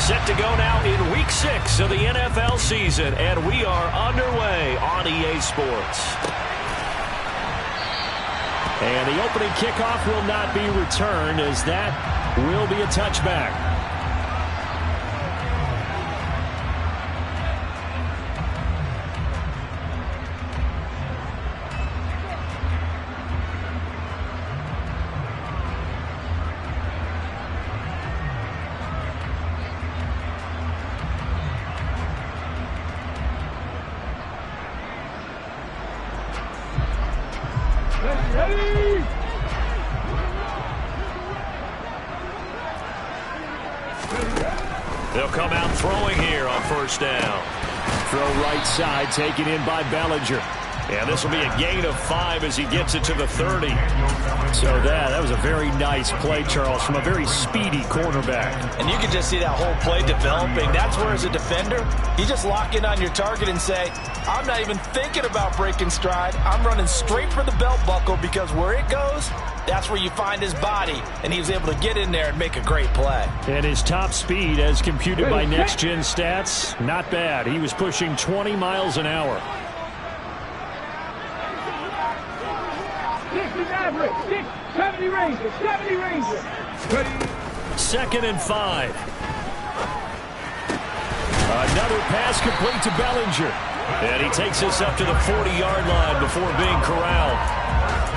Set to go now in Week 6 of the NFL season, and we are underway on EA Sports. And the opening kickoff will not be returned, as that will be a touchback. They'll come out throwing here on first down. Throw right side, taken in by Bellinger. And this will be a gain of 5 as he gets it to the 30. So that was a very nice play, Charles, from a very speedy cornerback. And you can just see that whole play developing. That's where, as a defender, you just lock in on your target and say, I'm not even thinking about breaking stride. I'm running straight for the belt buckle, because where it goes, that's where you find his body. And he was able to get in there and make a great play. And his top speed, as computed by Next Gen Stats, not bad. He was pushing 20 miles an hour. 70 Rangers, 70 Rangers. 2nd and 5. Another pass complete to Bellinger. And he takes us up to the 40-yard line before being corralled.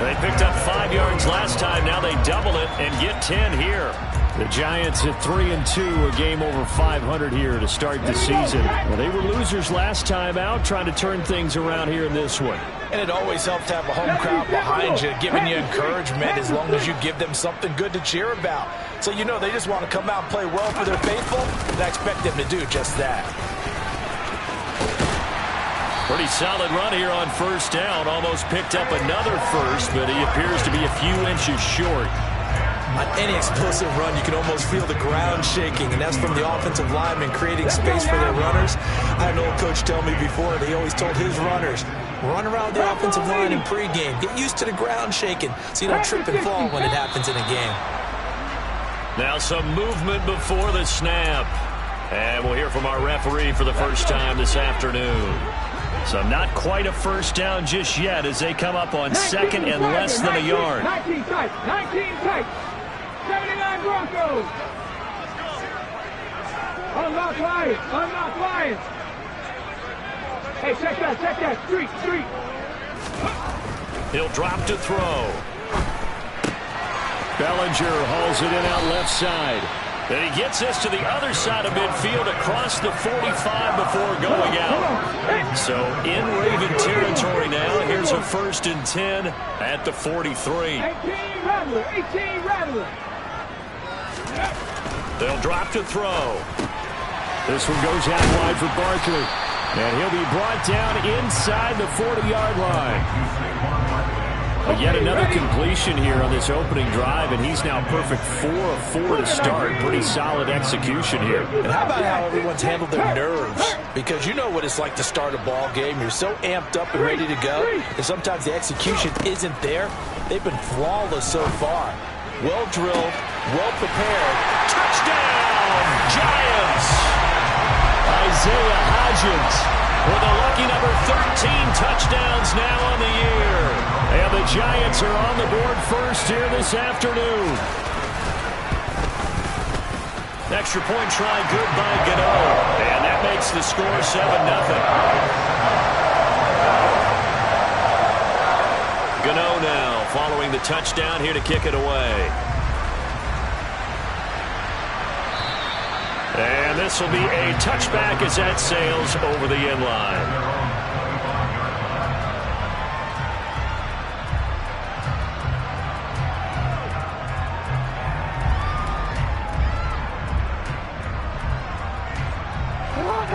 They picked up 5 yards last time. Now they double it and get 10 here. The Giants at 3-2, a game over 500 here to start the season. Well, they were losers last time out, trying to turn things around here in this one. And it always helps to have a home crowd behind you, giving you encouragement as long as you give them something good to cheer about. So you know they just want to come out and play well for their faithful, and I expect them to do just that. Pretty solid run here on first down. Almost picked up another first, but he appears to be a few inches short. On any explosive run, you can almost feel the ground shaking, and that's from the offensive linemen creating space for their runners. I had an old coach tell me before, that he always told his runners, run around the offensive line in pregame. Get used to the ground shaking so you don't trip and fall when it happens in a game. Now some movement before the snap. And we'll hear from our referee for the first time this afternoon. So not quite a first down just yet as they come up on 2nd and less than a yard. 19 tight, 19 tight. 79 Broncos. Unlock Lions, unlock Lions. Hey, check that, street. He'll drop to throw. Bellinger hauls it in out left side. Then he gets us to the other side of midfield across the 45 before going out. So in Raven territory now. Here's a 1st and 10 at the 43. 18 Rattler. They'll drop to throw. This one goes out wide for Barkley. And he'll be brought down inside the 40-yard line. Yet another completion here on this opening drive, and he's now perfect 4 of 4 to start. Pretty solid execution here. And how about how everyone's handled their nerves? Because you know what it's like to start a ball game. You're so amped up and ready to go, and sometimes the execution isn't there. They've been flawless so far. Well drilled, well prepared. Touchdown, Giants! Isaiah Hodgins with a lucky number 13 touchdowns now on the year. And the Giants are on the board first here this afternoon. Extra point try good by Gano. And that makes the score 7-0. Gano now following the touchdown here to kick it away. And this will be a touchback as that sails over the end line.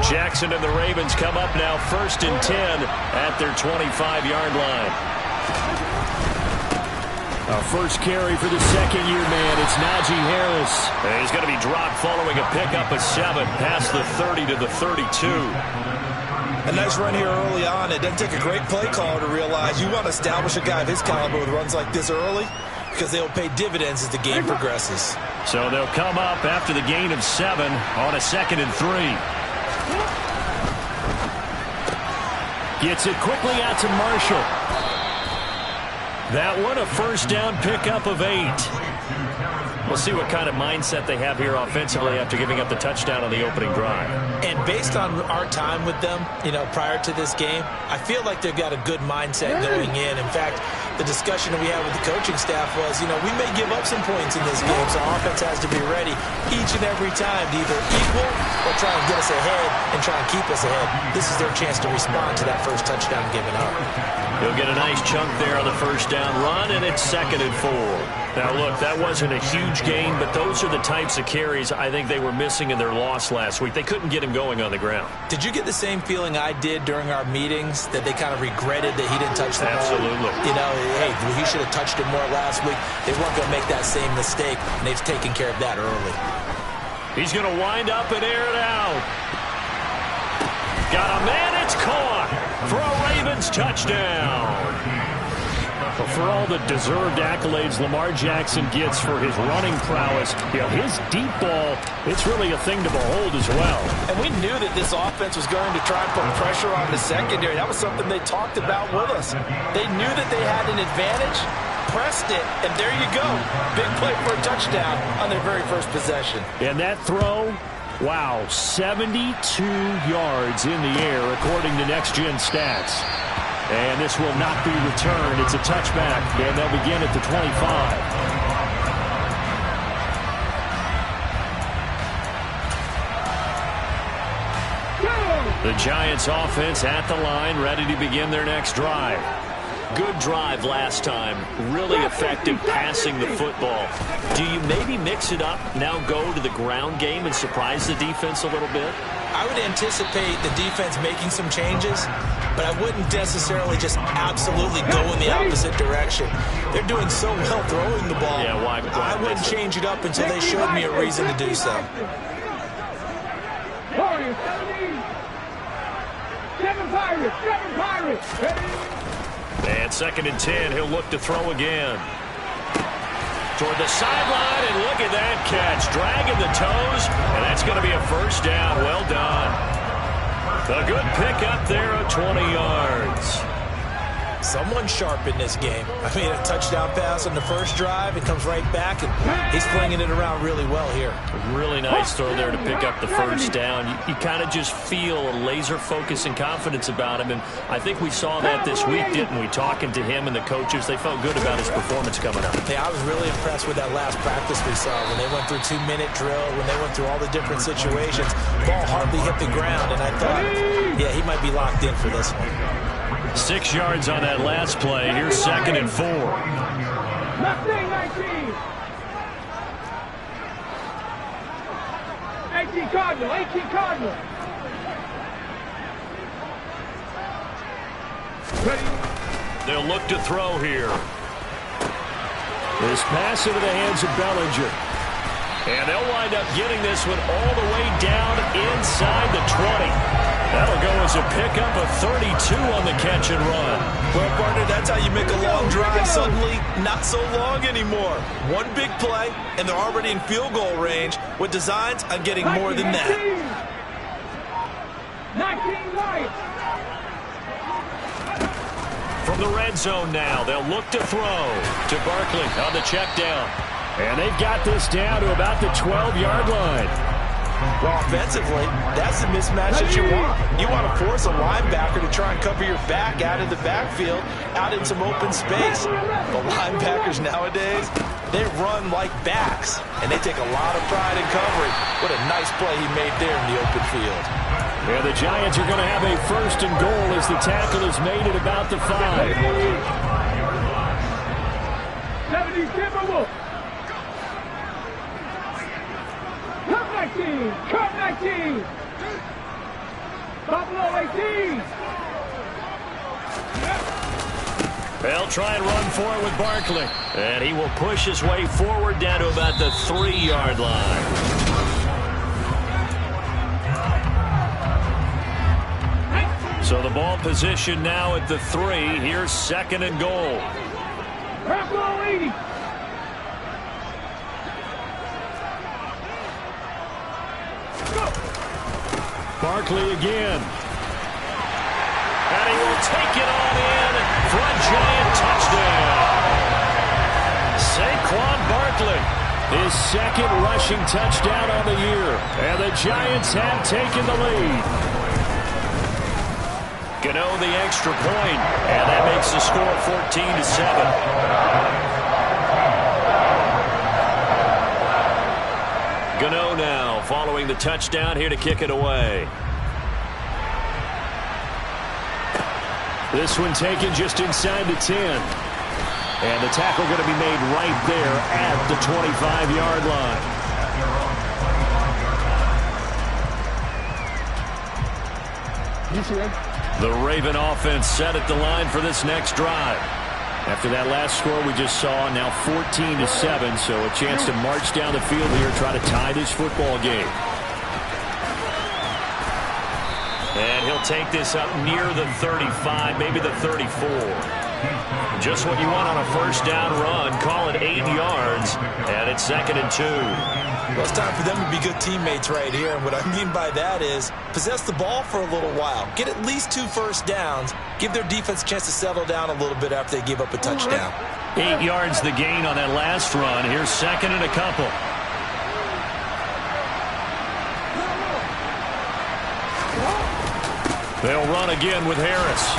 Jackson and the Ravens come up now 1st and 10 at their 25-yard line. Our first carry for the second-year man. It's Najee Harris. And he's going to be dropped following a pickup of 7 past the 30 to the 32. A nice run here early on. It doesn't take a great play caller to realize you want to establish a guy of his caliber with runs like this early. because they'll pay dividends as the game progresses. So they'll come up after the gain of 7 on a 2nd and 3. Gets it quickly out to Marshall. That one a first down pickup of 8. We'll see what kind of mindset they have here offensively after giving up the touchdown on the opening drive. And based on our time with them, prior to this game, I feel like they've got a good mindset going in. In fact, the discussion that we had with the coaching staff was, we may give up some points in this game, so our offense has to be ready each and every time to either equal or try and get us ahead and try and keep us ahead. This is their chance to respond to that first touchdown given up. He'll get a nice chunk there on the first down run, and it's 2nd and 4. Now, look, that wasn't a huge gain, but those are the types of carries I think they were missing in their loss last week. They couldn't get him going on the ground. Did you get the same feeling I did during our meetings, that they kind of regretted that he didn't touch the ball? Absolutely. Hey, he should have touched it more last week. They weren't going to make that same mistake, and they've taken care of that early. He's going to wind up and air it out. Got a man, it's caught for a Ravens touchdown. Well, for all the deserved accolades Lamar Jackson gets for his running prowess, his deep ball, it's really a thing to behold as well. And we knew that this offense was going to try and put pressure on the secondary. That was something they talked about with us. They knew that they had an advantage, pressed it, and there you go. Big play for a touchdown on their very first possession. And that throw, wow, 72 yards in the air according to Next Gen Stats. And this will not be returned. It's a touchback, and they'll begin at the 25. The Giants offense at the line, ready to begin their next drive. Good drive last time. Really effective passing the football. Do you maybe mix it up, now go to the ground game and surprise the defense a little bit? I would anticipate the defense making some changes, but I wouldn't necessarily just absolutely go in the opposite direction. They're doing so well throwing the ball. Yeah, why I wouldn't change it up until they showed me a reason to do so. Seven Pirates. And 2nd and 10, he'll look to throw again. Toward the sideline, and look at that catch. Dragging the toes, and that's going to be a first down. Well done. A good pickup there of 20 yards. Someone sharp in this game. I mean, a touchdown pass on the first drive. It comes right back, and he's flinging it around really well here. Really nice throw there to pick up the first down. You kind of just feel a laser focus and confidence about him, and I think we saw that this week, didn't we? Talking to him and the coaches, they felt good about his performance coming up. Yeah, I was really impressed with that last practice we saw when they went through 2-minute drill, when they went through all the different situations. Ball hardly hit the ground, and I thought, yeah, he might be locked in for this one. 6 yards on that last play. Here's 2nd and 4. 19. 18 Cardinal. Ready. They'll look to throw here. This pass into the hands of Bellinger. And they'll wind up getting this one all the way down inside the 20. That'll go as a pickup of 32 on the catch and run. Well, partner, that's how you make a long drive suddenly not so long anymore. One big play, and they're already in field goal range with designs on getting more than that. 19 right. From the red zone now, they'll look to throw to Barkley on the check down. And they've got this down to about the 12-yard line. Well, offensively, that's the mismatch that you want. You want to force a linebacker to try and cover your back out of the backfield, out in some open space. The linebackers nowadays, they run like backs, and they take a lot of pride in covering. What a nice play he made there in the open field. Yeah, the Giants are going to have a first and goal as the tackle is made at about the 5. 70 Timberwolves. Cup 19. Buffalo 18. They'll try and run for it with Barkley. And he will push his way forward down to about the 3-yard line. So the ball position now at the 3. Here's 2nd and goal. Buffalo 80. Barkley again. And he will take it on in for a Giant touchdown. Saquon Barkley, his second rushing touchdown on the year. And the Giants have taken the lead. Gano the extra point, and that makes the score 14-7. Gano now following the touchdown here to kick it away. This one taken just inside the 10. And the tackle going to be made right there at the 25-yard line. The Raven offense set at the line for this next drive. After that last score we just saw, now 14-7, so a chance to march down the field here, try to tie this football game. And he'll take this up near the 35, maybe the 34. Just what you want on a first down run. Call it 8 yards, and it's 2nd and 2. Well, it's time for them to be good teammates right here. And what I mean by that is possess the ball for a little while. Get at least 2 first downs. Give their defense a chance to settle down a little bit after they give up a touchdown. 8 yards the gain on that last run. Here's 2nd and a couple. They'll run again with Harris.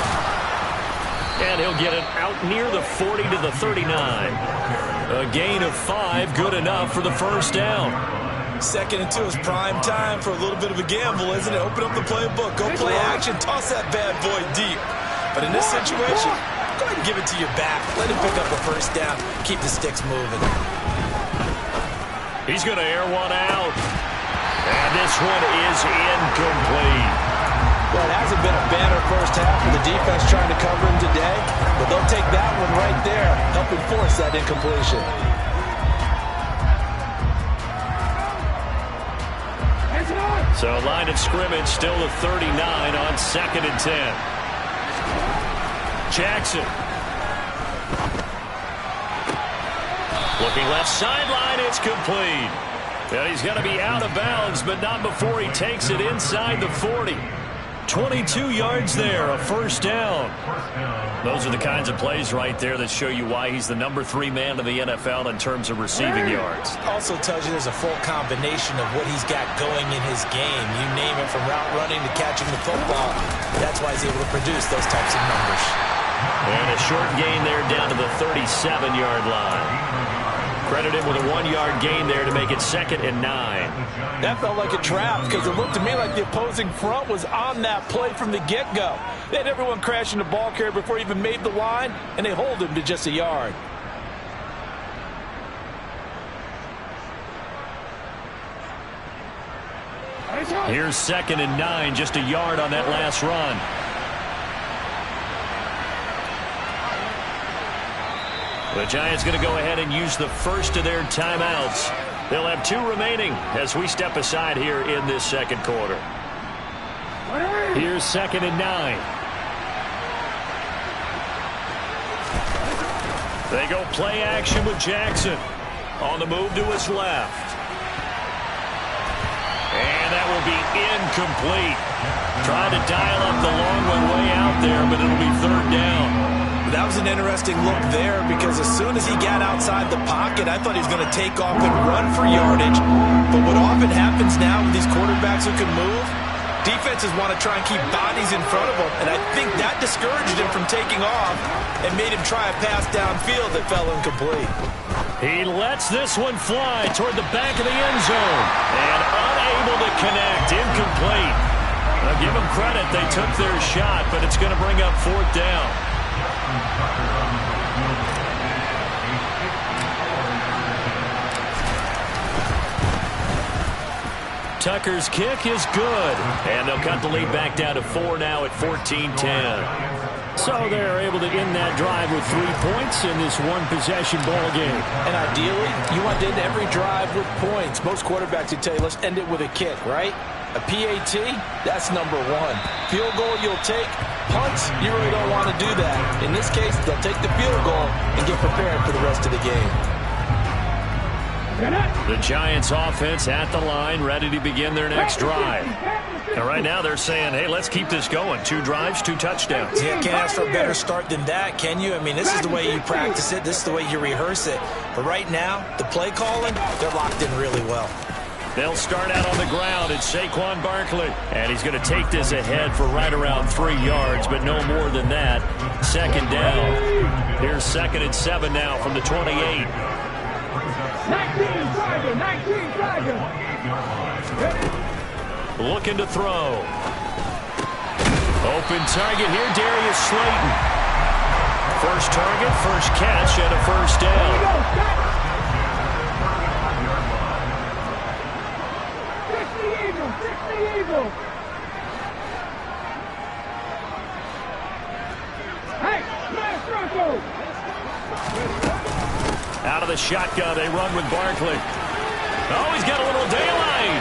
And he'll get it out near the 40 to the 39. A gain of 5, good enough for the first down. 2nd and 2 is prime time for a little bit of a gamble, isn't it? Open up the playbook, go play action, toss that bad boy deep. But in this situation, go ahead and give it to your back. Let him pick up a first down. Keep the sticks moving. He's going to air one out. And this one is incomplete. Well, it hasn't been a banner first half for the defense trying to cover him today, but they'll take that one right there, helping force that incompletion. So line of scrimmage still the 39 on 2nd and 10. Jackson. Looking left sideline, it's complete. And he's going to be out of bounds, but not before he takes it inside the 40. 22 yards there, a first down. Those are the kinds of plays right there that show you why he's the number 3 man in the NFL in terms of receiving yards. Also tells you there's a full combination of what he's got going in his game. You name it, from route running to catching the football. That's why he's able to produce those types of numbers. And a short gain there down to the 37-yard line. Credit him with a 1-yard gain there to make it 2nd and 9. That felt like a trap because it looked to me like the opposing front was on that play from the get-go. They had everyone crashing the ball carrier before he even made the line, and they hold him to just a yard. Here's 2nd and 9, just a yard on that last run. The Giants going to go ahead and use the first of their timeouts. They'll have 2 remaining as we step aside here in this second quarter. Here's 2nd and 9. They go play action with Jackson. On the move to his left. And that will be incomplete. Trying to dial up the long one way out there, but it'll be 3rd down. That was an interesting look there because as soon as he got outside the pocket, I thought he was going to take off and run for yardage. But what often happens now with these quarterbacks who can move, defenses want to try and keep bodies in front of them. And I think that discouraged him from taking off and made him try a pass downfield that fell incomplete. He lets this one fly toward the back of the end zone. And unable to connect, incomplete. Now give them credit, they took their shot, but it's going to bring up 4th down. Tucker's kick is good. And they'll cut the lead back down to 4 now at 14-10. So they're able to end that drive with 3 points in this one-possession ball game. And ideally, you want to end every drive with points. Most quarterbacks would tell you, let's end it with a kick, right? A PAT, that's number 1. Field goal you'll take. Punts, you really don't want to do that. In this case, they'll take the field goal and get prepared for the rest of the game. The Giants offense at the line, ready to begin their next drive. And right now they're saying, hey, let's keep this going. 2 drives, 2 touchdowns. Yeah, can't ask for a better start than that, can you? I mean, this is the way you practice it. This is the way you rehearse it. But right now, the play calling, they're locked in really well. They'll start out on the ground. It's Saquon Barkley. And he's going to take this ahead for right around 3 yards, but no more than that. Second down. Here's 2nd and 7 now from the 28. 19 Tiger. Looking to throw. Open target here, Darius Slayton. First target, first catch, and a first down. 60 Eagle. Hey, smash Bronco. Out of the shotgun, they run with Barkley. Oh, he's got a little daylight.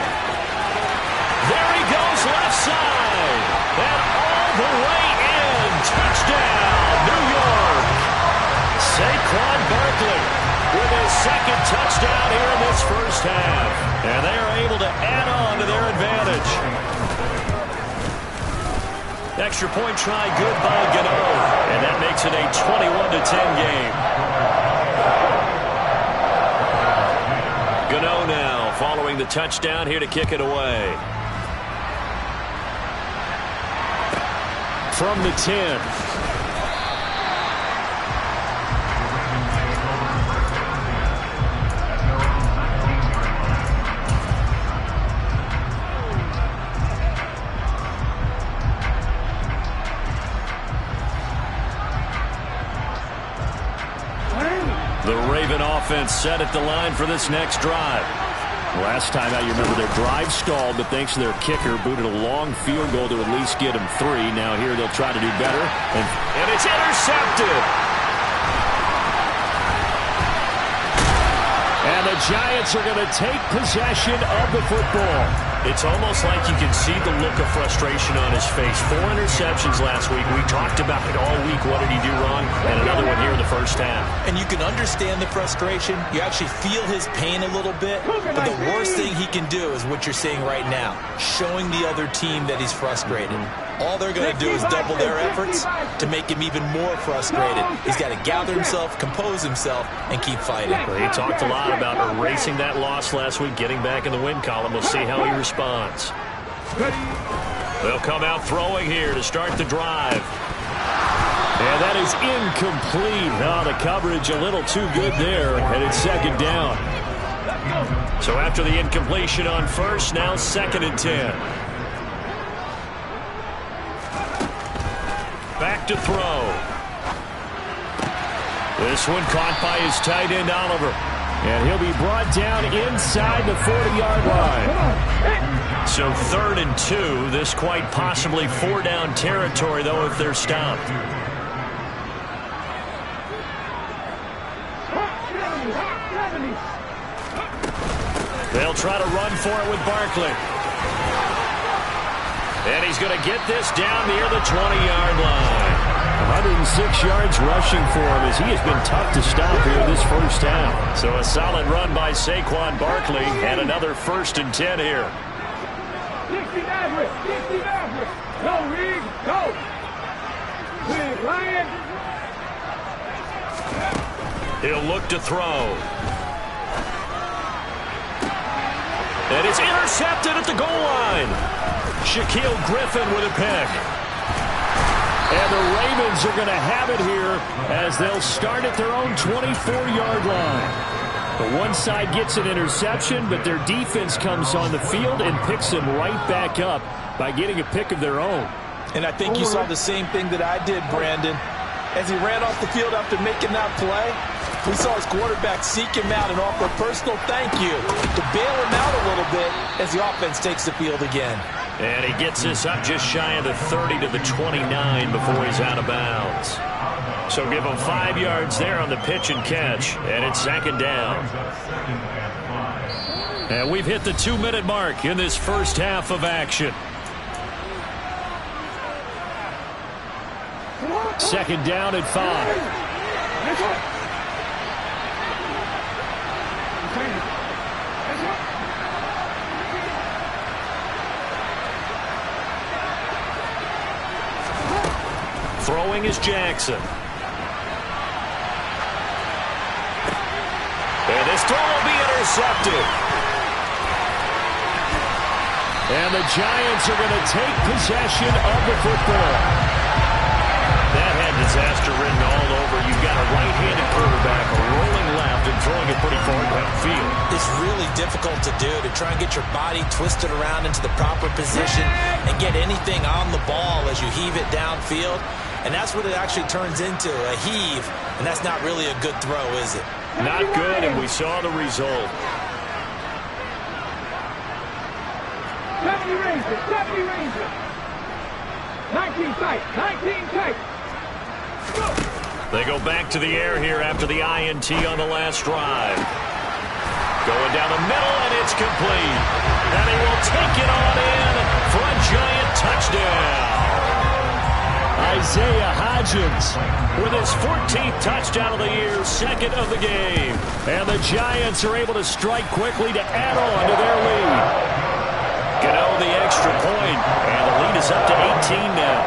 There he goes, left side. And all the way in. Touchdown, New York. Saquon Barkley with his 2nd touchdown here in this first half. And they are able to add on to their advantage. Extra point try, good by Gano. And that makes it a 21-10 game. Gano now following the touchdown here to kick it away. From the 10. The Raven offense set at the line for this next drive. Last time out, you remember their drive stalled, but thanks to their kicker, booted a long field goal to at least get them 3. Now here they'll try to do better. And it's intercepted. And the Giants are going to take possession of the football. It's almost like you can see the look of frustration on his face. 4 interceptions last week. We talked about it all week. What did he do wrong? And another one here in the first half. And you can understand the frustration. You actually feel his pain a little bit. But the worst thing he can do is what you're seeing right now, showing the other team that he's frustrated. All they're going to do is double their efforts to make him even more frustrated. He's got to gather himself, compose himself, and keep fighting. Well, he talked a lot about erasing that loss last week, getting back in the win column. We'll see how he responds. They'll come out throwing here to start the drive. And that is incomplete. Oh, the coverage a little too good there, and it's 2nd down. So after the incompletion on first, now 2nd and 10. Back to throw. This one caught by his tight end, Oliver. And he'll be brought down inside the 40-yard line. So 3rd and 2. This quite possibly 4-down territory, though, if they're stopped. They'll try to run for it with Barkley. And he's going to get this down near the 20-yard line. 106 yards rushing for him as he has been tough to stop here this first half. So a solid run by Saquon Barkley and another 1st and 10 here. 60 Maverick. Go, Reed. Go. Reed, Ryan. He'll look to throw. And it's intercepted at the goal line. Shaquille Griffin with a pick. And the Ravens are going to have it here as they'll start at their own 24-yard line. The one side gets an interception, but their defense comes on the field and picks them right back up by getting a pick of their own. And I think you saw the same thing that I did, Brandon. As he ran off the field after making that play, we saw his quarterback seek him out and offer a personal thank you to bail him out a little bit as the offense takes the field again. And he gets this up just shy of the 30 to the 29 before he's out of bounds. So give him 5 yards there on the pitch and catch, and it's 2nd down. And we've hit the 2-minute mark in this first half of action. 2nd down at 5. Throwing is Jackson. And this throw will be intercepted. And the Giants are going to take possession of the football. That had disaster written all over. You've got a right-handed quarterback rolling left and throwing it pretty far downfield. It's really difficult to do, to try and get your body twisted around into the proper position and get anything on the ball as you heave it downfield. And that's what it actually turns into, a heave. And that's not really a good throw, is it? Not good, and we saw the result. 70 Rangers, 70 Rangers. 19 tight, 19 tight. They go back to the air here after the INT on the last drive. Going down the middle, and it's complete. And he will take it on in for a Giant touchdown. Isaiah Hodgins with his 14th touchdown of the year, second of the game. And the Giants are able to strike quickly to add on to their lead. Gano the extra point, and the lead is up to 18 now.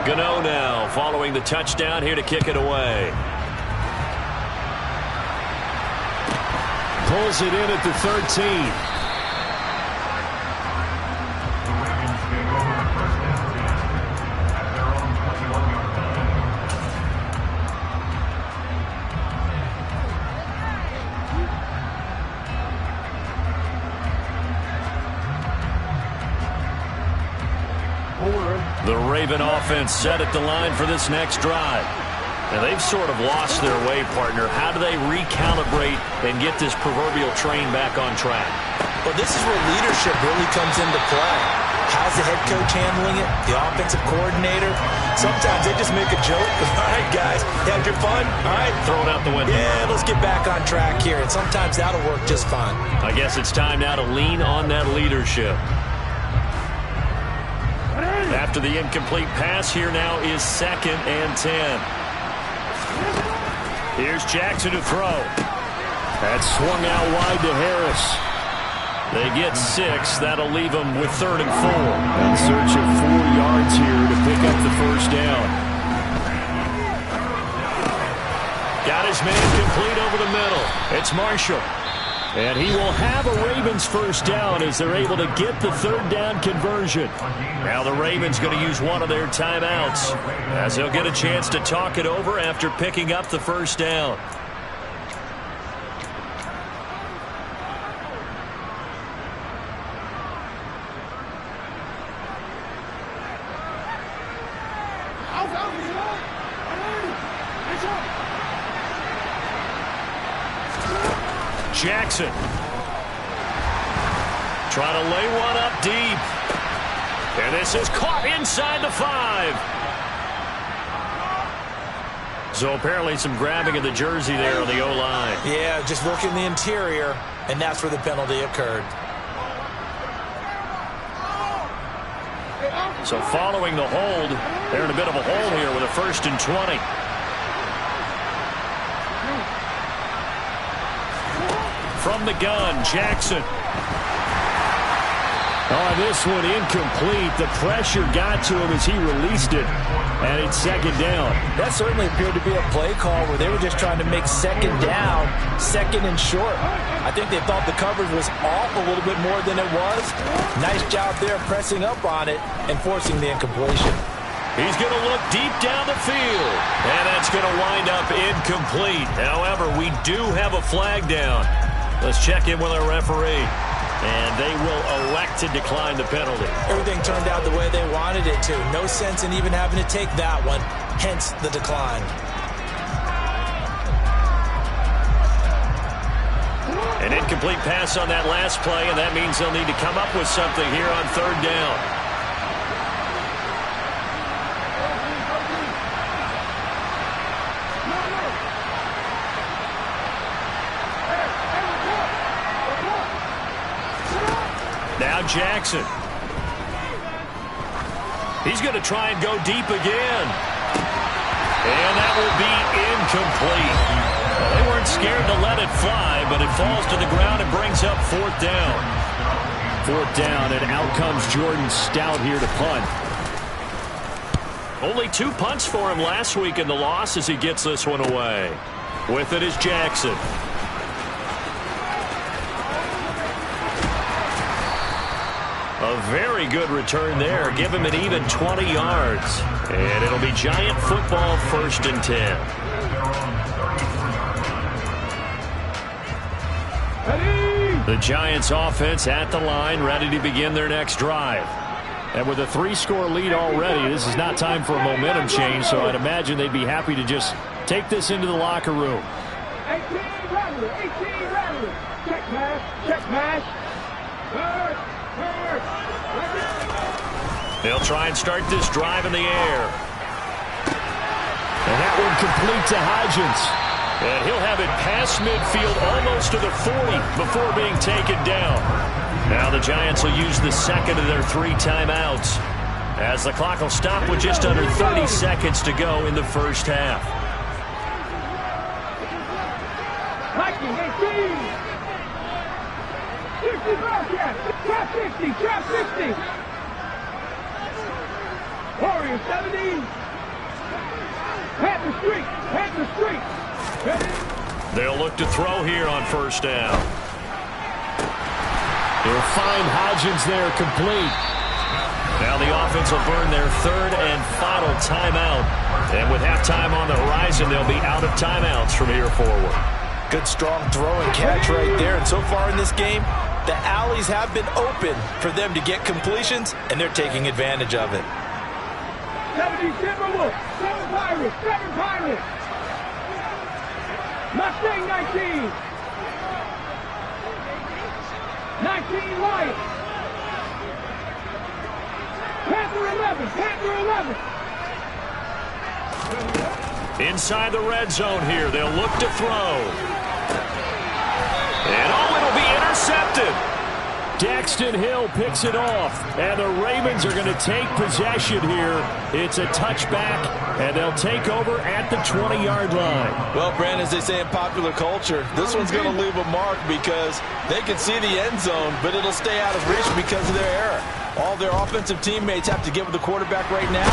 Gano now following the touchdown here to kick it away. Pulls it in at the 13. The Raven offense set at the line for this next drive. And they've sort of lost their way, partner. How do they recalibrate and get this proverbial train back on track? Well, this is where leadership really comes into play. How's the head coach handling it? The offensive coordinator? Sometimes they just make a joke. All right, guys, you had your fun? All right. Throw it out the window. Yeah, let's get back on track here. And sometimes that'll work just fine. I guess it's time now to lean on that leadership. After the incomplete pass, here now is 2nd and 10. Here's Jackson to throw. That's swung out wide to Harris. They get 6. That'll leave them with 3rd and 4. In search of 4 yards here to pick up the first down. Got his man complete over the middle. It's Marshall. And he will have a Ravens first down as they're able to get the 3rd down conversion. Now the Ravens going to use one of their timeouts as they'll get a chance to talk it over after picking up the first down. Jackson trying to lay one up deep. And this is caught inside the 5. So apparently some grabbing of the jersey there on the O-line. Yeah, just working the interior, and that's where the penalty occurred. So following the hold, they're in a bit of a hole here with a 1st and 20. From the gun, Jackson. Oh, this one incomplete. The pressure got to him as he released it. And it's 2nd down. That certainly appeared to be a play call where they were just trying to make 2nd down, 2nd and short. I think they thought the coverage was off a little bit more than it was. Nice job there pressing up on it and forcing the incompletion. He's going to look deep down the field. And that's going to wind up incomplete. However, we do have a flag down. Let's check in with our referee. And they will elect to decline the penalty. Everything turned out the way they wanted it to. No sense in even having to take that one. Hence the decline. An incomplete pass on that last play, and that means they'll need to come up with something here on 3rd down. Now Jackson. He's going to try and go deep again. And that will be incomplete. Well, they weren't scared to let it fly, but it falls to the ground and brings up 4th down. 4th down, and out comes Jordan Stout here to punt. Only 2 punts for him last week in the loss as he gets this one away. With it is Jackson. A very good return there. Give him an even 20 yards. And it'll be Giant football, 1st and 10. The Giants offense at the line, ready to begin their next drive. And with a 3-score lead already, this is not time for a momentum change, so I'd imagine they'd be happy to just take this into the locker room. 18 Rattler, 18 Rattler. Check pass, check pass. Third. They'll try and start this drive in the air. And that one complete to Hodgins. And he'll have it past midfield almost to the 40 before being taken down. Now the Giants will use the second of their 3 timeouts, as the clock will stop with just under 30 seconds to go in the first half. Hiking 18. 60 Bobcat. Trap 60. Trap 60. Warrior 70. Panther Street. Panther Street. They'll look to throw here on 1st down. They'll find Hodgins there complete. Now the offense will burn their 3rd and final timeout. And with halftime on the horizon, they'll be out of timeouts from here forward. Good strong throw and catch right there. And so far in this game, the alleys have been open for them to get completions, and they're taking advantage of it. 70 Timberwolves. 7 Pirates. 7 Pirates. Mustang 19. 19 Lions. Panther 11. Panther 11. Inside the red zone here, they'll look to throw. And it'll be intercepted. Daxton Hill picks it off, and the Ravens are going to take possession here. It's a touchback, and they'll take over at the 20-yard line. Well, Brandon, as they say in popular culture, this one's going to leave a mark because they can see the end zone, but it'll stay out of reach because of their error. All their offensive teammates have to get with the quarterback right now.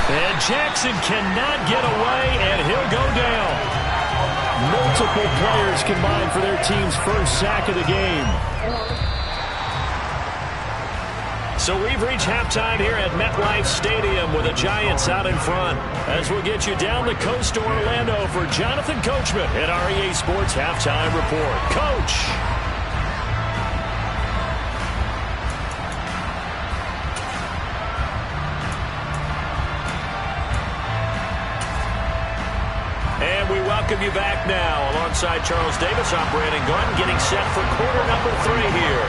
And Jackson cannot get away, and he'll go down. Multiple players combined for their team's first sack of the game. So we've reached halftime here at MetLife Stadium with the Giants out in front. As we'll get you down the coast to Orlando for Jonathan Coachman at REA Sports Halftime Report. Coach! And we welcome you back now alongside Charles Davis. I'm Brandon Gordon getting set for quarter number 3 here.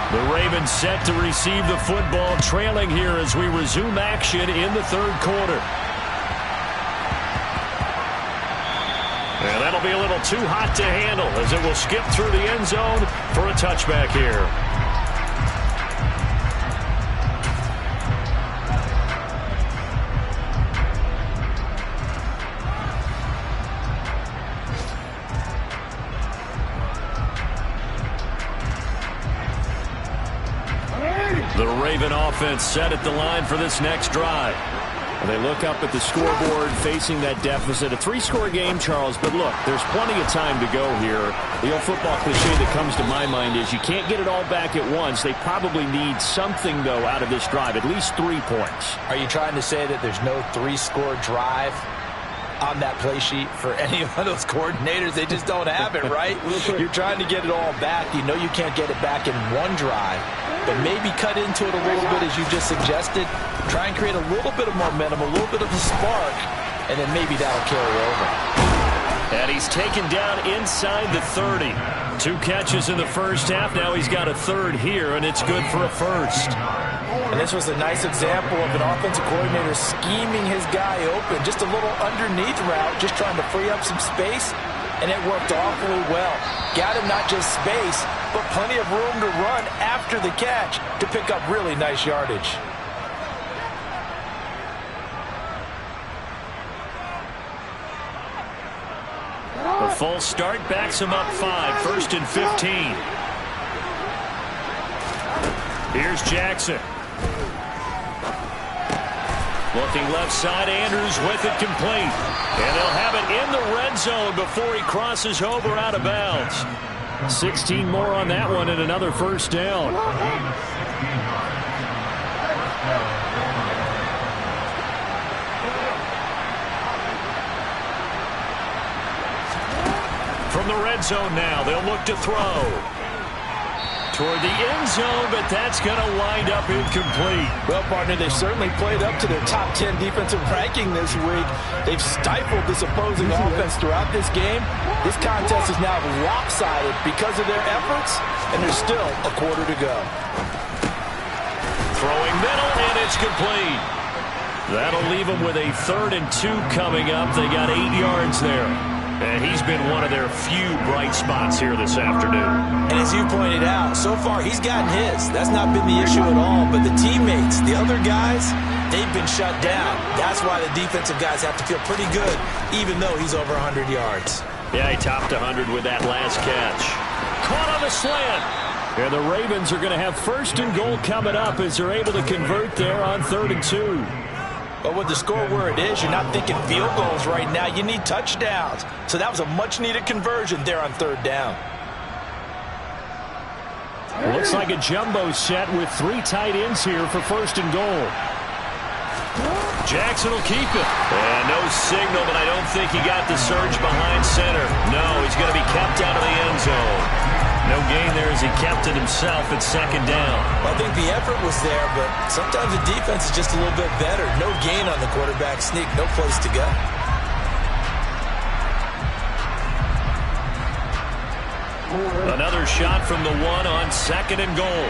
The Ravens set to receive the football, trailing here as we resume action in the 3rd quarter. And that'll be a little too hot to handle as it will skip through the end zone for a touchback here. The Raven offense set at the line for this next drive. They look up at the scoreboard facing that deficit. A 3-score game, Charles, but look, there's plenty of time to go here. The old football cliche that comes to my mind is you can't get it all back at once. They probably need something, though, out of this drive, at least 3 points. Are you trying to say that there's no 3-score drive on that play sheet for any of those coordinators? They just don't have it, right? You're trying to get it all back. You know you can't get it back in one drive, but maybe cut into it a little bit as you just suggested. Try and create a little bit of momentum, a little bit of a spark, and then maybe that'll carry over. And he's taken down inside the 30. 2 catches in the first half. Now he's got a 3rd here, and it's good for a 1st. And this was a nice example of an offensive coordinator scheming his guy open. Just a little underneath route, just trying to free up some space, and it worked awfully well. Got him not just space, but plenty of room to run after the catch to pick up really nice yardage. A full start backs him up 5, 1st and 15. Here's Jackson. Looking left side, Andrews with it complete. And they'll have it in the red zone before he crosses over out of bounds. 16 more on that one and another first down. From the red zone now, they'll look to throw. Toward the end zone, but that's going to wind up incomplete. Well, partner, they certainly played up to their top 10 defensive ranking this week. They've stifled this opposing offense throughout this game. This contest is now lopsided because of their efforts, and there's still a quarter to go. Throwing middle, and it's complete. That'll leave them with a 3rd and 2 coming up. They got 8 yards there. And he's been one of their few bright spots here this afternoon. And as you pointed out, so far he's gotten his. That's not been the issue at all. But the teammates, the other guys, they've been shut down. That's why the defensive guys have to feel pretty good, even though he's over 100 yards. Yeah, he topped 100 with that last catch. Caught on the slant. And the Ravens are going to have 1st and goal coming up as they're able to convert there on 3rd and 2. But with the score where it is, you're not thinking field goals right now. You need touchdowns. So that was a much-needed conversion there on 3rd down. Looks like a jumbo set with 3 tight ends here for 1st and goal. Jackson will keep it. And no signal, but I don't think he got the surge behind center. No, he's going to be kept out of the end zone. No gain there as he kept it himself at 2nd down. Well, I think the effort was there, but sometimes the defense is just a little bit better. No gain on the quarterback sneak, no place to go. Another shot from the 1 on 2nd and goal.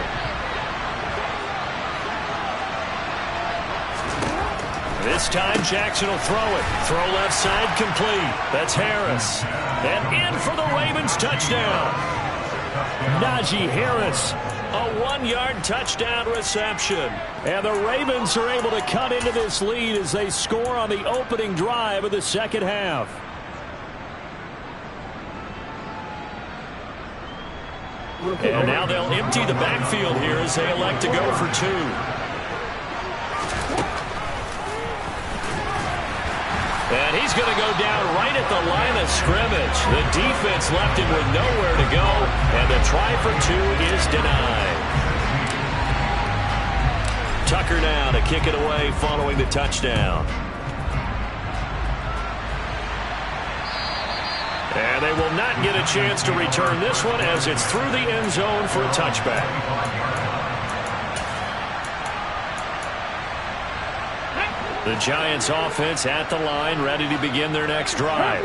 This time Jackson will throw it. Throw left side complete. That's Harris. And in for the Ravens touchdown. Najee Harris, a 1-yard touchdown reception. And the Ravens are able to cut into this lead as they score on the opening drive of the 2nd half. And now they'll empty the backfield here as they elect to go for 2. And he's going to go down right at the line of scrimmage. The defense left him with nowhere to go, and the try for 2 is denied. Tucker now to kick it away following the touchdown. And they will not get a chance to return this one as it's through the end zone for a touchback. The Giants offense at the line, ready to begin their next drive.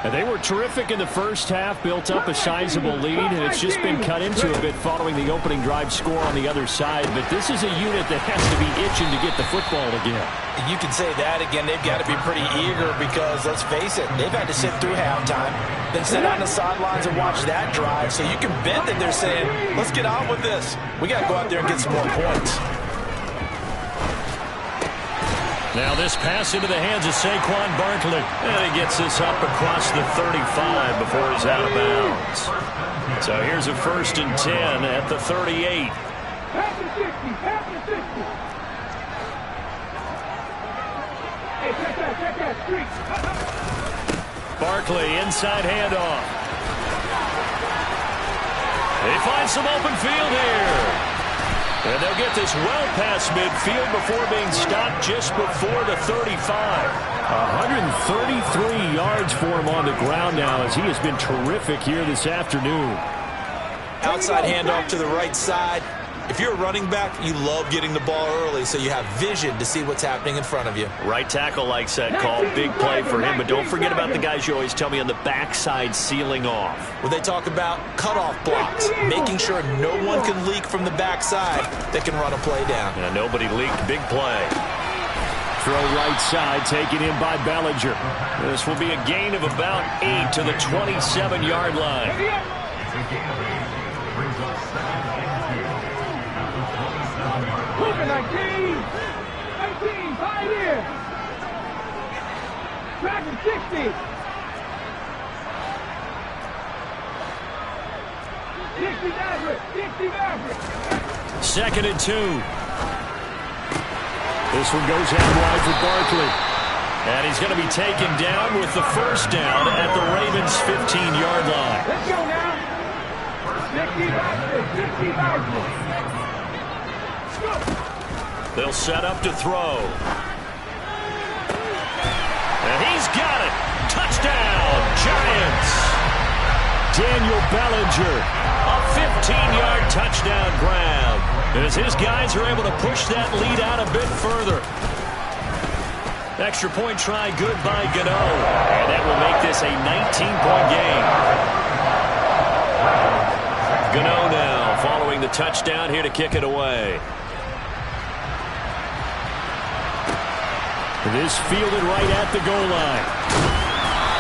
And they were terrific in the first half, built up a sizable lead, and it's just been cut into a bit following the opening drive score on the other side. But this is a unit that has to be itching to get the football again. You can say that again. They've got to be pretty eager because, let's face it, they've had to sit through halftime, then sit on the sidelines and watch that drive. So you can bet that they're saying, let's get on with this. We got to go out there and get some more points. Now this pass into the hands of Saquon Barkley. And he gets this up across the 35 before he's out of bounds. So here's a 1st and 10 at the 38. Pass the 60, pass the 60. Hey, check that streak. Barkley, inside handoff. They find some open field here. And they'll get this well past midfield before being stopped just before the 35. 133 yards for him on the ground now as he has been terrific here this afternoon. Outside handoff to the right side. If you're a running back, you love getting the ball early so you have vision to see what's happening in front of you. Right tackle likes that call. Big play for him. But don't forget about the guys you always tell me on the backside sealing off. Where they talk about cutoff blocks, making sure no one can leak from the backside that can run a play down. And nobody leaked. Big play. Throw right side, taken in by Bellinger. This will be a gain of about 8 to the 27-yard line. 19, 5 here. Back to 60. 60 Maverick, 60 Maverick. 2nd and 2. This one goes out wide for Barkley. And he's going to be taken down with the first down at the Ravens' 15-yard line. Let's go now. 60 They'll set up to throw. And he's got it. Touchdown, Giants. Daniel Bellinger, a 15-yard touchdown grab. As his guys are able to push that lead out a bit further. Extra point try good by Gano. And that will make this a 19-point game. Gano now following the touchdown here to kick it away. This fielded right at the goal line.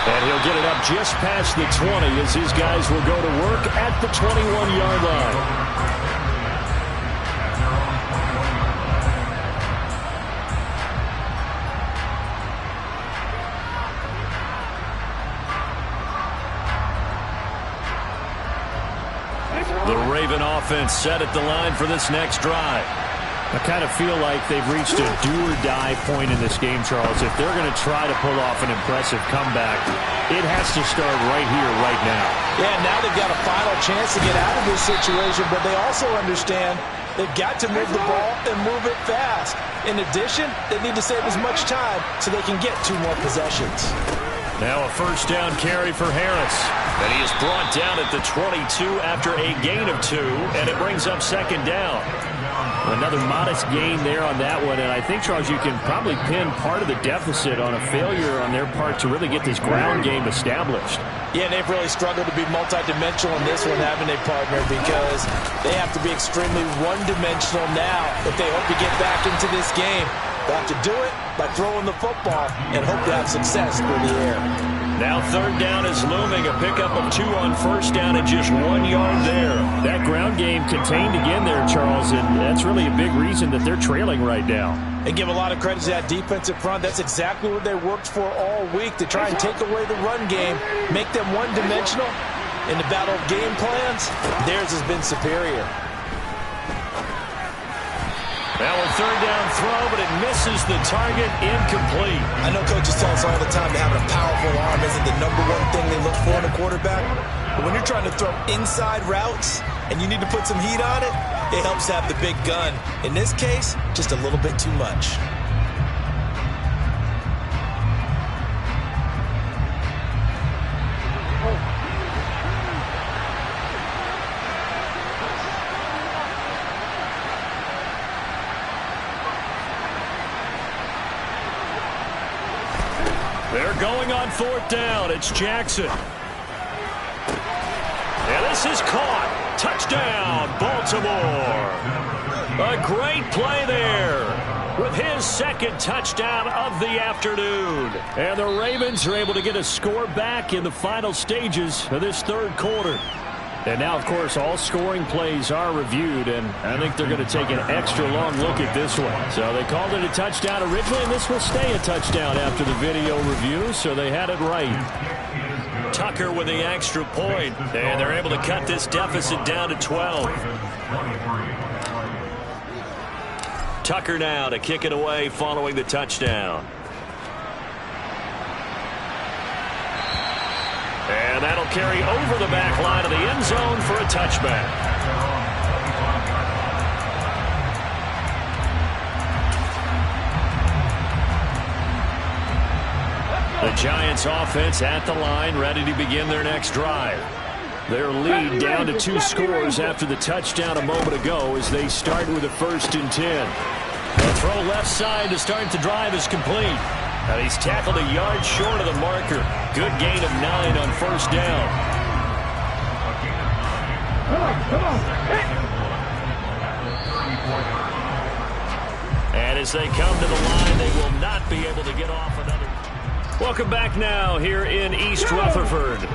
And he'll get it up just past the 20 as his guys will go to work at the 21-yard line. The Raven offense set at the line for this next drive. I kind of feel like they've reached a do-or-die point in this game, Charles. If they're going to try to pull off an impressive comeback, it has to start right here, right now. Yeah, now they've got a final chance to get out of this situation, but they also understand they've got to move the ball and move it fast. In addition, they need to save as much time so they can get 2 more possessions. Now a first down carry for Harris. And he is brought down at the 22 after a gain of 2, and it brings up second down. Another modest gain there on that one, and I think, Charles, you can probably pin part of the deficit on a failure on their part to really get this ground game established. Yeah, and they've really struggled to be multidimensional in this one, haven't they, partner? Because they have to be extremely one-dimensional now if they hope to get back into this game. They'll have to do it by throwing the football and hope to have success through the air. Now third down is looming. A pickup of 2 on first down and just 1 yard there. That ground game contained again there, Charles, and that's really a big reason that they're trailing right now. And give a lot of credit to that defensive front. That's exactly what they worked for all week, to try and take away the run game, make them one-dimensional. In the battle of game plans, theirs has been superior. Now a third down throw, but it misses the target, incomplete. I know coaches tell us all the time that having a powerful arm isn't the #1 thing they look for in a quarterback. But when you're trying to throw inside routes and you need to put some heat on it, it helps to have the big gun. In this case, just a little bit too much. They're going on fourth down. It's Jackson. And this is caught. Touchdown, Baltimore. A great play there with his second touchdown of the afternoon. And the Ravens are able to get a score back in the final stages of this third quarter. And now, of course, all scoring plays are reviewed, and I think they're going to take an extra long look at this one. So they called it a touchdown originally, and this will stay a touchdown after the video review, so they had it right. Tucker with the extra point, and they're able to cut this deficit down to 12. Tucker now to kick it away following the touchdown. And that'll carry over the back line of the end zone for a touchback. The Giants offense at the line, ready to begin their next drive. Their lead down to 2 scores after the touchdown a moment ago as they start with a 1st and 10. The throw left side to start the drive is complete. And he's tackled a yard short of the marker. Good gain of 9 on first down. Come on. And as they come to the line, they will not be able to get off another. Welcome back now here in East Rutherford.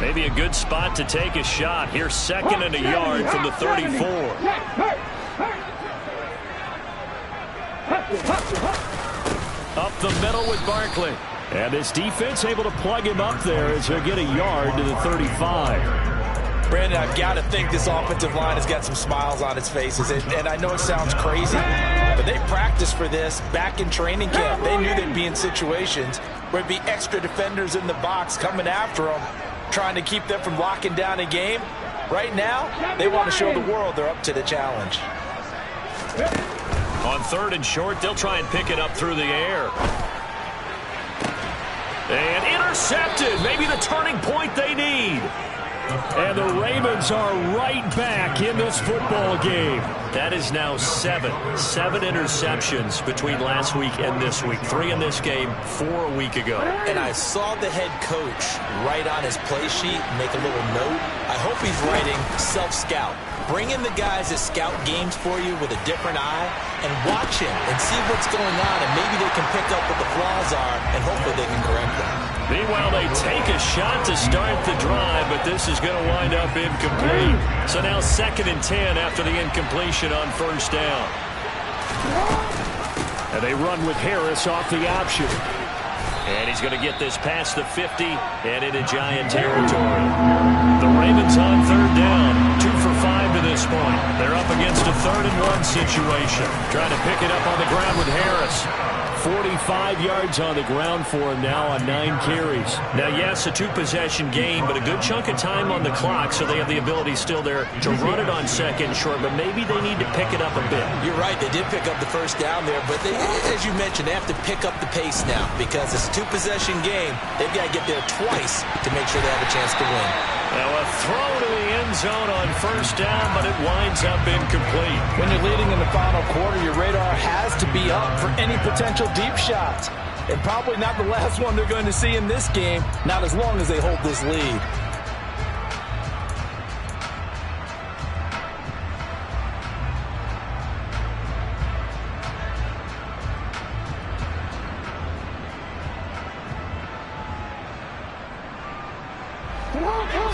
Maybe a good spot to take a shot. Here's 2nd and a yard from the 34. Up the middle with Barkley. And this defense able to plug him up there as he'll get a yard to the 35. Brandon, I've got to think this offensive line has got some smiles on its faces. And I know it sounds crazy, But they practiced for this back in training camp. They knew they'd be in situations where there'd be extra defenders in the box coming after them, trying to keep them from locking down a game. Right now, they want to show the world they're up to the challenge. On 3rd and short, they'll try and pick it up through the air. And intercepted. Maybe the turning point they need. And the Ravens are right back in this football game. That is now 7 interceptions between last week and this week. 3 in this game, 4 a week ago. And I saw the head coach write on his play sheet, make a little note. I hope he's writing self-scout. Bring in the guys that scout games for you with a different eye and watch him and see what's going on, and maybe they can pick up what the flaws are, and hopefully they can correct them. Meanwhile, they take a shot to start the drive, but this is going to wind up incomplete. So now 2nd and 10 after the incompletion on 1st down. And they run with Harris off the option. And he's going to get this past the 50 and into Giant territory. The Ravens on 3rd down, 2 for 5 to this point. They're up against a 3rd and 1 situation. Trying to pick it up on the ground with Harris. 45 yards on the ground for him now on 9 carries. Now, yes, a 2-possession game, but a good chunk of time on the clock, so they have the ability still there to run it on 2nd short, but maybe they need to pick it up a bit. You're right, they did pick up the 1st down there, but they, as you mentioned, they have to pick up the pace now because it's a 2-possession game. They've got to get there twice to make sure they have a chance to win. Now a throw to the end zone on 1st down, but it winds up incomplete. When you're leading in the final quarter, your radar has to be up for any potential deep shots. And probably not the last one they're going to see in this game, not as long as they hold this lead.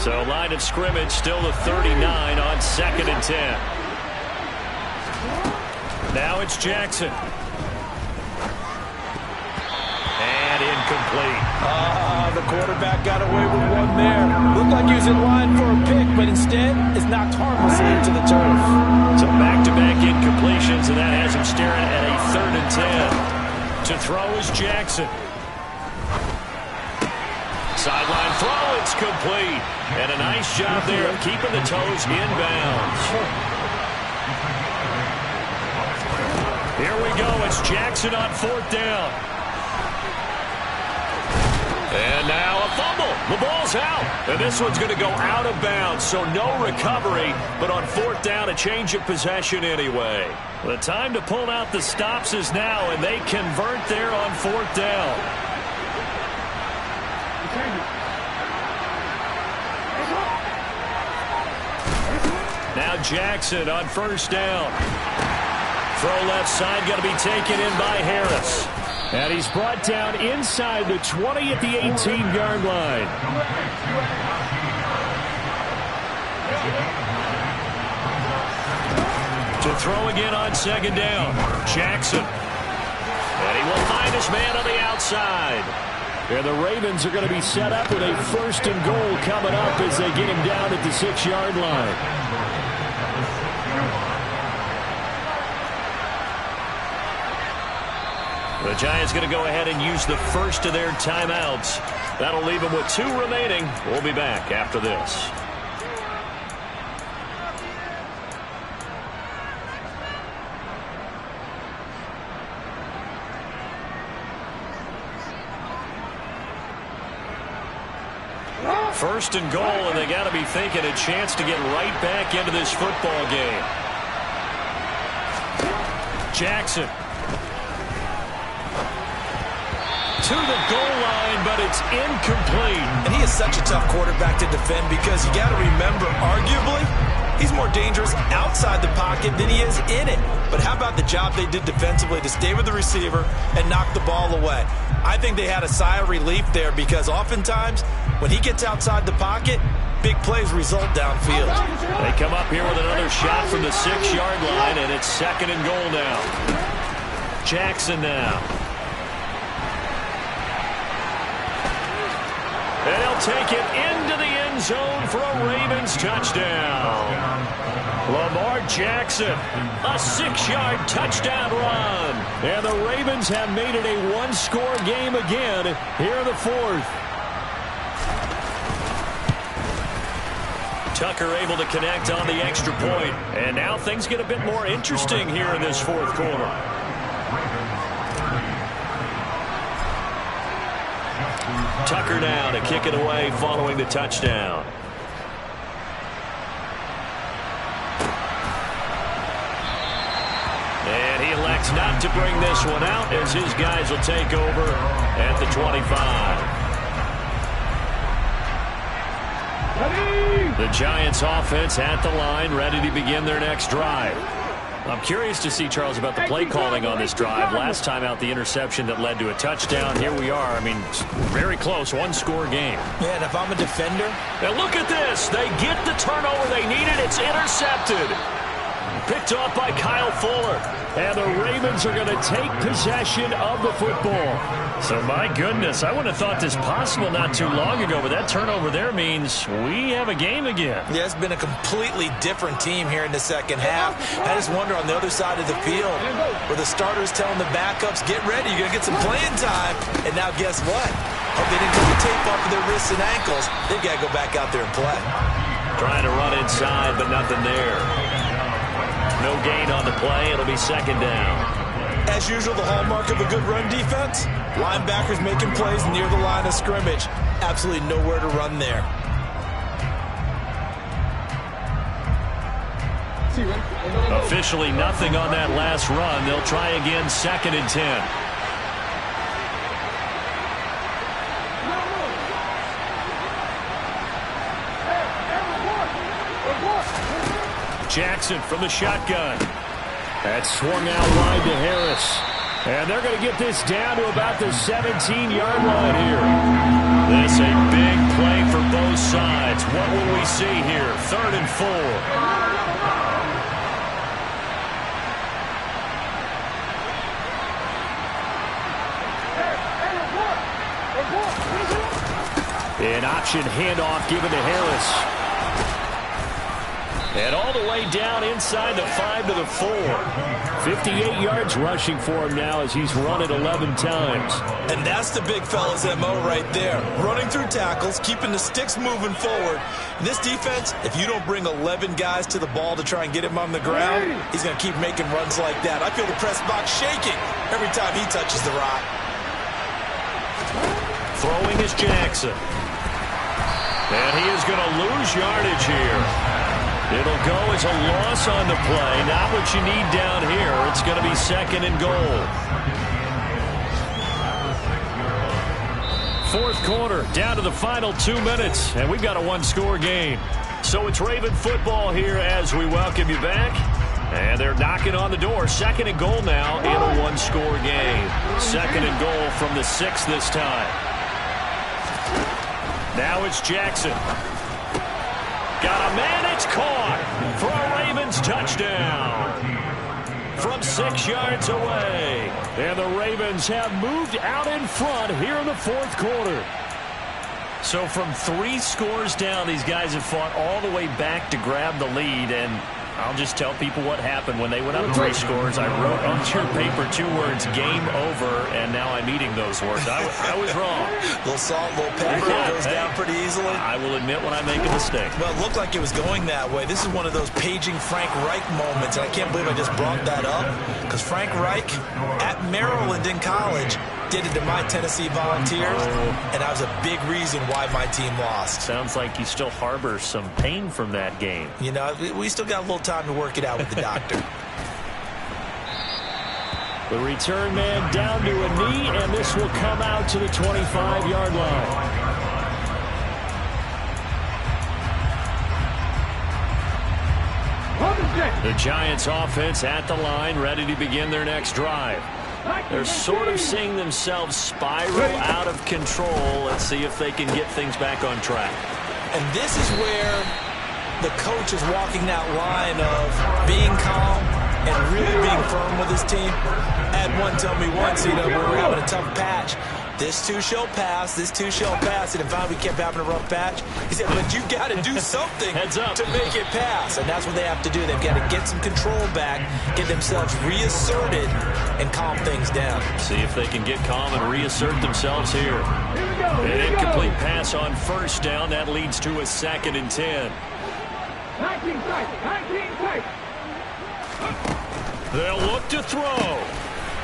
So line of scrimmage still the 39 on 2nd and 10. Now it's Jackson. And incomplete. The quarterback got away with one there. Looked like he was in line for a pick, but instead is knocked harmlessly into the turf. So back-to-back incompletions, and that has him staring at a 3rd and 10. To throw is Jackson. Sideline throw, it's complete. And a nice job there of keeping the toes inbounds. Here we go. It's Jackson on 4th down. And now a fumble. The ball's out. And this one's going to go out of bounds, so no recovery. But on 4th down, a change of possession anyway. The time to pull out the stops is now, and they convert there on 4th down. Now Jackson on 1st down. Throw left side, going to be taken in by Harris. And he's brought down inside the 20 at the 18-yard line. To throw again on 2nd down. Jackson. And he will find his man on the outside. And the Ravens are going to be set up with a 1st and goal coming up as they get him down at the 6-yard line. The Giants going to go ahead and use the first of their timeouts. That'll leave them with 2 remaining. We'll be back after this. First and goal, and they got to be thinking a chance to get right back into this football game. Jackson. To the goal line, but it's incomplete. And he is such a tough quarterback to defend because you got to remember, arguably, he's more dangerous outside the pocket than he is in it. But how about the job they did defensively to stay with the receiver and knock the ball away? I think they had a sigh of relief there because oftentimes when he gets outside the pocket, big plays result downfield. They come up here with another shot from the 6-yard line, and it's 2nd and goal now. Jackson now. And he'll take it into the end end zone for a Ravens touchdown. Lamar Jackson, a 6-yard touchdown run. And the Ravens have made it a one-score game again here in the fourth. Tucker able to connect on the extra point. And now things get a bit more interesting here in this fourth quarter. Tucker now to kick it away following the touchdown. And he elects not to bring this one out as his guys will take over at the 25. The Giants offense at the line, ready to begin their next drive. I'm curious to see, Charles, about the play calling on this drive. Last time out, the interception that led to a touchdown. Here we are. I mean, very close, one-score game. Yeah, and if I'm a defender. And look at this. They get the turnover they needed. It's intercepted. Picked off by Kyle Fuller. And the Ravens are going to take possession of the football. So, my goodness, I wouldn't have thought this possible not too long ago, but that turnover there means we have a game again. Yeah, it's been a completely different team here in the second half. I just wonder on the other side of the field where the starters telling the backups, get ready, you're going to get some playing time. And now guess what? Oh, they didn't get the tape off of their wrists and ankles. They've got to go back out there and play. Trying to run inside, but nothing there. No gain on the play. It'll be second down. As usual, the hallmark of a good run defense, linebackers making plays near the line of scrimmage. Absolutely nowhere to run there. Officially nothing on that last run. They'll try again, 2nd and 10. Jackson from the shotgun. That swung out wide to Harris. And they're going to get this down to about the 17-yard line here. This a big play for both sides. What will we see here? 3rd and 4. An option handoff given to Harris. And all the way down inside the 5 to the 4. 58 yards rushing for him now as he's run it 11 times. And that's the big fella's MO right there. Running through tackles, keeping the sticks moving forward. In this defense, if you don't bring 11 guys to the ball to try and get him on the ground, he's going to keep making runs like that. I feel the press box shaking every time he touches the rock. Throwing is Jackson. And he is going to lose yardage here. It'll go as a loss on the play. Not what you need down here. It's going to be 2nd and goal. 4th quarter, down to the final 2 minutes, and we've got a one-score game. So it's Raven football here as we welcome you back. And they're knocking on the door. 2nd and goal now in a one-score game. 2nd and goal from the 6 this time. Now it's Jackson. Got a man, it's caught for a Ravens touchdown from 6 yards away. And the Ravens have moved out in front here in the 4th quarter. So from 3 scores down, these guys have fought all the way back to grab the lead. And I'll just tell people what happened when they went up 3 scores. I wrote on your paper 2 words, game over, and now I'm eating those words. I was wrong. A little salt, a little pepper, it goes down pretty easily. I will admit when I make a mistake. Well, it looked like it was going that way. This is one of those paging Frank Reich moments, and I can't believe I just brought that up, because Frank Reich at Maryland in college did it to my Tennessee Volunteers, and that was a big reason why my team lost. Sounds like you still harbor some pain from that game. You know, we still got a little time to work it out with the doctor. The return man down to a knee, and this will come out to the 25-yard line. The Giants offense at the line, ready to begin their next drive. They're sort of seeing themselves spiral out of control. Let's see if they can get things back on track. And this is where the coach is walking that line of being calm and really being firm with his team. I had one tell me once, you know, we were having a tough patch. This too shall pass. This too shall pass. And if finally we kept having a rough patch, he said, but you've got to do something to make it pass. And that's what they have to do. They've got to get some control back, get themselves reasserted, and calm things down. See if they can get calm and reassert themselves here. An incomplete pass on first down. That leads to a 2nd and 10. 19 seconds. 19 seconds. They'll look to throw.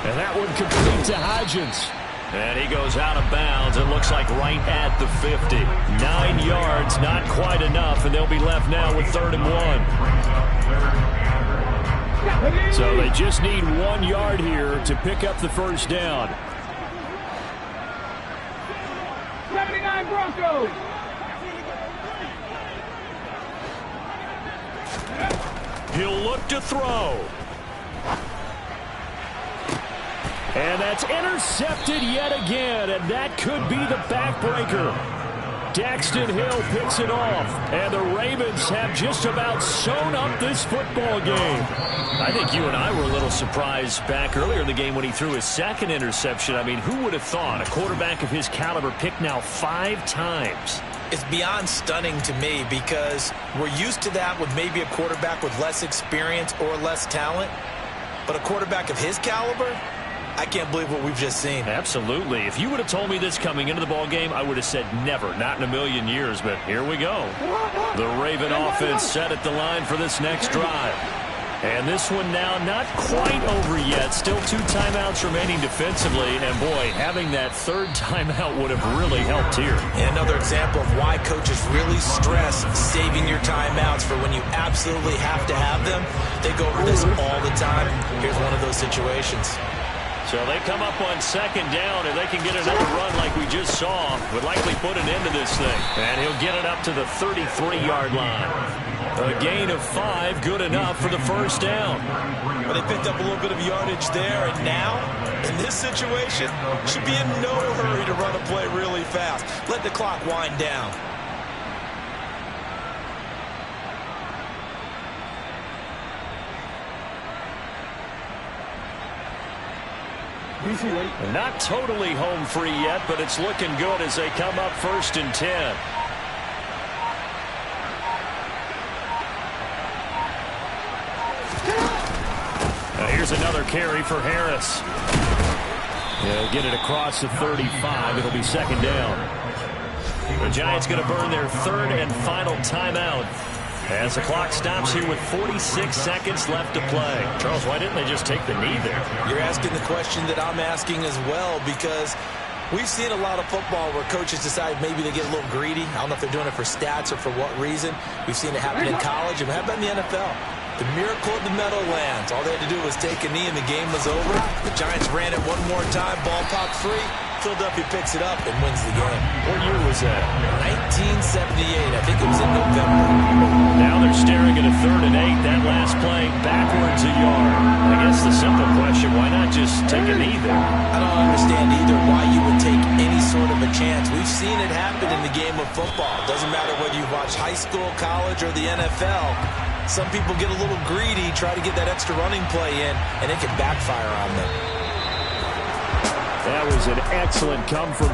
And that one complete to Hodgins. And he goes out of bounds. It looks like right at the 50. 9 yards, not quite enough, and they'll be left now with 3rd and 1. So they just need 1 yard here to pick up the first down. 79 Broncos. He'll look to throw. And that's intercepted yet again, and that could be the backbreaker. Daxton Hill picks it off, and the Ravens have just about sewn up this football game. I think you and I were a little surprised back earlier in the game when he threw his 2nd interception. I mean, who would have thought a quarterback of his caliber picked now 5 times? It's beyond stunning to me because we're used to that with maybe a quarterback with less experience or less talent. But a quarterback of his caliber, I can't believe what we've just seen. Absolutely. If you would have told me this coming into the ball game, I would have said never, not in a million years. But here we go. The Raven offense set at the line for this next drive. And this one now not quite over yet. Still 2 timeouts remaining defensively. And, boy, having that 3rd timeout would have really helped here. And another example of why coaches really stress saving your timeouts for when you absolutely have to have them. They go over this all the time. Here's one of those situations. So they come up on 2nd down, and they can get another run like we just saw. Would likely put an end to this thing. And he'll get it up to the 33-yard line. A gain of 5, good enough for the first down. Well, they picked up a little bit of yardage there, and now, in this situation, should be in no hurry to run a play really fast. Let the clock wind down. Not totally home free yet, but it's looking good as they come up 1st and 10. Here's another carry for Harris. He'll get it across the 35. It'll be 2nd down. The Giants going to burn their 3rd and final timeout as the clock stops here with 46 seconds left to play. Charles, why didn't they just take the knee there? You're asking the question that I'm asking as well, because we've seen a lot of football where coaches decide maybe they get a little greedy. I don't know if they're doing it for stats or for what reason. We've seen it happen in college, and how about in the NFL? The miracle of the Meadowlands. All they had to do was take a knee, and the game was over. The Giants ran it one more time. Ball popped free. Philadelphia picks it up and wins the game. What year was that? 1978. I think it was in November. Now they're staring at a 3rd and 8. That last play backwards a yard. I guess the simple question, why not just take a knee there? I don't understand either why you would take any sort of a chance. We've seen it happen in the game of football. Doesn't matter whether you watch high school, college, or the NFL. Some people get a little greedy, try to get that extra running play in, and it can backfire on them. That was an excellent come from